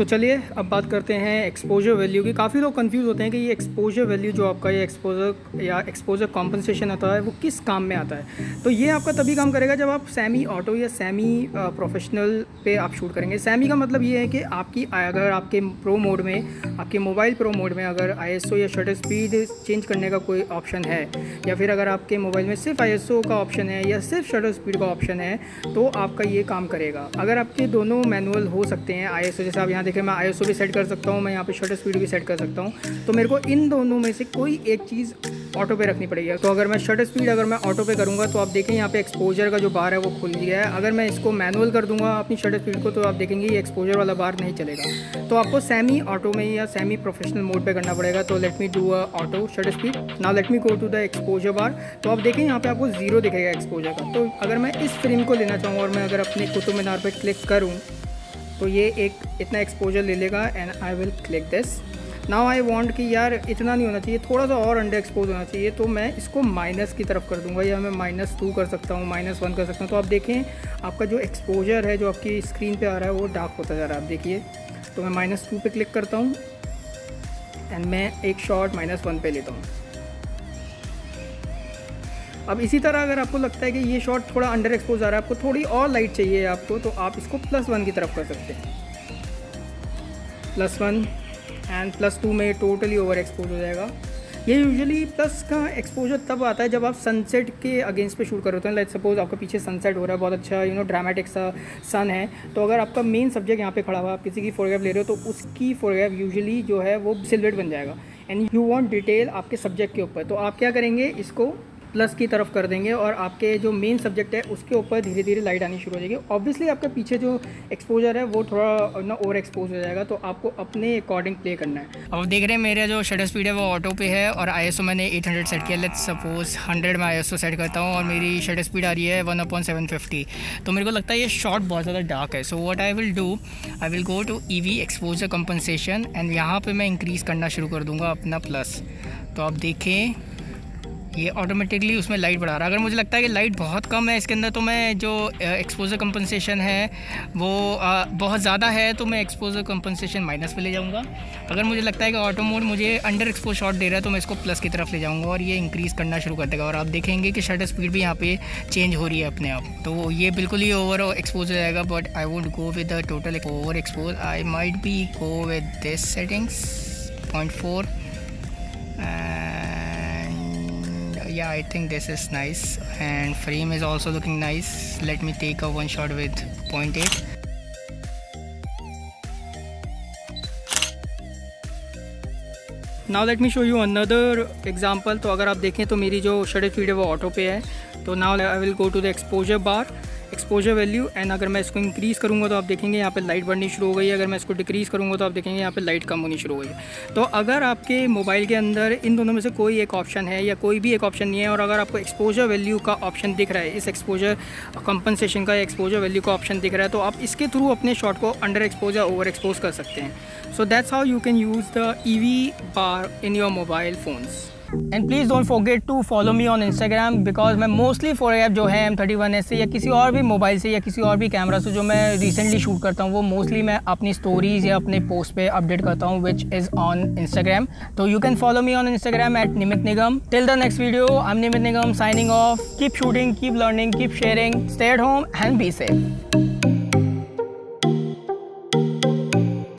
तो चलिए अब बात करते हैं एक्सपोजर वैल्यू की। काफ़ी लोग कंफ्यूज होते हैं कि ये एक्सपोजर वैल्यू जो आपका ये एक्सपोजर या एक्सपोजर कॉम्पनसेशन आता है वो किस काम में आता है। तो ये आपका तभी काम करेगा जब आप सेमी ऑटो या सेमी प्रोफेशनल पे आप शूट करेंगे। सेमी का मतलब ये है कि आपकी अगर आपके प्रो मोड में, आपके मोबाइल प्रो मोड में अगर ISO या शटर स्पीड चेंज करने का कोई ऑप्शन है, या फिर अगर आपके मोबाइल में सिर्फ ISO का ऑप्शन है या सिर्फ शटर स्पीड का ऑप्शन है, तो आपका ये काम करेगा। अगर आपके दोनों मैनुअल हो सकते हैं, ISO जैसे आप यहाँ देखें, मैं ISO भी सेट कर सकता हूँ, मैं यहाँ पे शटर स्पीड भी सेट कर सकता हूँ, तो मेरे को इन दोनों में से कोई एक चीज़ ऑटो पे रखनी पड़ेगी। तो अगर मैं शटर स्पीड अगर मैं ऑटो पे करूँगा तो आप देखें यहाँ पे एक्सपोजर का जो बार है वो खुल गया है। अगर मैं इसको मैनुअल कर दूँगा अपनी शटर स्पीड को, तो आप देखेंगे ये एक्सपोजर वाला बार नहीं चलेगा। तो आपको सेमी ऑटो में या सेमी प्रोफेशनल मोड पे करना पड़ेगा। तो let me do a auto shutter speed. Now let me go to the exposure bar. तो आप देखें यहाँ पे आपको 0 दिखेगा एक्सपोजर का। तो अगर मैं इस फ्रेम को लेना चाहूँ और मैं अगर अपने कुतुब मीनार पर क्लिक करूँ तो ये एक इतना एक्सपोजर ले लेगा and I will click this. Now I want कि यार इतना नहीं होना चाहिए, थोड़ा सा और अंडर एक्सपोज होना चाहिए, तो मैं इसको माइनस की तरफ कर दूंगा, या मैं -2 कर सकता हूँ, -1 कर सकता हूँ। तो आप देखें आपका जो एक्सपोजर है जो आपकी स्क्रीन पे आ रहा है वो डार्क होता जा रहा है। आप देखिए, तो मैं -2 पे क्लिक करता हूँ एंड मैं एक शॉट -1 पे लेता हूँ। अब इसी तरह अगर आपको लगता है कि ये शॉट थोड़ा अंडर एक्सपोज आ रहा है, आपको थोड़ी और लाइट चाहिए आपको, तो आप इसको +1 की तरफ कर सकते हैं। +1 एंड +2 में टोटली ओवर एक्सपोज हो जाएगा। ये यूजुअली प्लस का एक्सपोजर तब आता है जब आप सनसेट के अगेंस्ट पे शूट कर रहे होते हैं। लाइक सपोज आपका पीछे सनसेट हो रहा है, बहुत अच्छा ड्रामेटिक सा सन है, तो अगर आपका मेन सब्जेक्ट यहाँ पे खड़ा हुआ, आप किसी की फोटोग्राफ ले रहे हो, तो उसकी फोटोग्राफ यूजुअली जो है वो सिल्हूट बन जाएगा एंड यू वांट डिटेल आपके सब्जेक्ट के ऊपर। तो आप क्या करेंगे, इसको प्लस की तरफ कर देंगे और आपके जो मेन सब्जेक्ट है उसके ऊपर धीरे धीरे लाइट आनी शुरू हो जाएगी। ऑब्वियसली आपके पीछे जो एक्सपोजर है वो थोड़ा ना ओवर एक्सपोज हो जाएगा, तो आपको अपने अकॉर्डिंग प्ले करना है। अब देख रहे हैं मेरा जो शटर स्पीड है वो ऑटो पे है और ISO मैंने 800 सेट किया। लेट्स सपोज 100 में ISO सेट करता हूँ और मेरी शटर स्पीड आ रही है 1/750। तो मेरे को लगता है ये शॉट बहुत ज़्यादा डार्क है। So what I will do, I will go to EV exposure compensation and यहाँ पर मैं इंक्रीज़ करना शुरू कर दूँगा अपना प्लस। तो आप देखें ये ऑटोमेटिकली उसमें लाइट बढ़ा रहा है। अगर मुझे लगता है कि लाइट बहुत कम है इसके अंदर, तो मैं जो एक्सपोजर कंपनसेशन है वो बहुत ज़्यादा है, तो मैं एक्सपोजर कंपनसेशन माइनस पे ले जाऊंगा। अगर मुझे लगता है कि ऑटो मोड मुझे अंडर एक्सपोज शॉट दे रहा है, तो मैं इसको प्लस की तरफ ले जाऊंगा और ये इंक्रीज़ करना शुरू कर देगा। और आप देखेंगे कि शटर स्पीड भी यहाँ पे चेंज हो रही है अपने आप। तो ये बिल्कुल ही ओवर एक्सपोज हो जाएगा, but I would go with the total over expose. I might be go with this settings 0.4 yeah, I think this is nice and frame is also looking nice. Let me take a one shot with 0.8. Now let me show you another example. तो अगर आप देखें तो मेरी जो shutter speed है वो auto पे है। तो now I will go to the exposure bar, exposure value, and अगर मैं इसको इंक्रीज़ करूँगा तो आप देखेंगे यहाँ पे लाइट बढ़नी शुरू हो गई है। अगर मैं इसको डिक्रीज़ करूँगा तो आप देखेंगे यहाँ पे लाइट कम होनी शुरू हो गई है। तो अगर आपके मोबाइल के अंदर इन दोनों में से कोई एक ऑप्शन है या कोई भी एक ऑप्शन नहीं है, और अगर आपको एक्सपोजर वैल्यू का ऑप्शन दिख रहा है, इस एक्सपोजर कंपनसेशन का एक्सपोजर वैल्यू का ऑप्शन दिख रहा है, तो आप इसके थ्रू अपने शॉट को अंडर एक्सपोज या ओवर एक्सपोज कर सकते हैं। So that's how you can use the EV bar in your mobile phones. And please don't forget to follow me on Instagram, because मैं मोस्टली फोटोग्राफ जो है M31S से या किसी और भी मोबाइल से या किसी और भी कैमरा से जो मैं रिसेंटली शूट करता हूँ, वो मोस्टली मैं अपनी स्टोरीज़ या अपने पोस्ट पे अपडेट करता हूँ, विच इज़ ऑन इंस्टाग्राम। तो you can follow me on Instagram @Nimit Nigam. Till the next video, I am Nimit Nigam signing off. Keep shooting, keep learning, keep sharing, stay at home and be safe.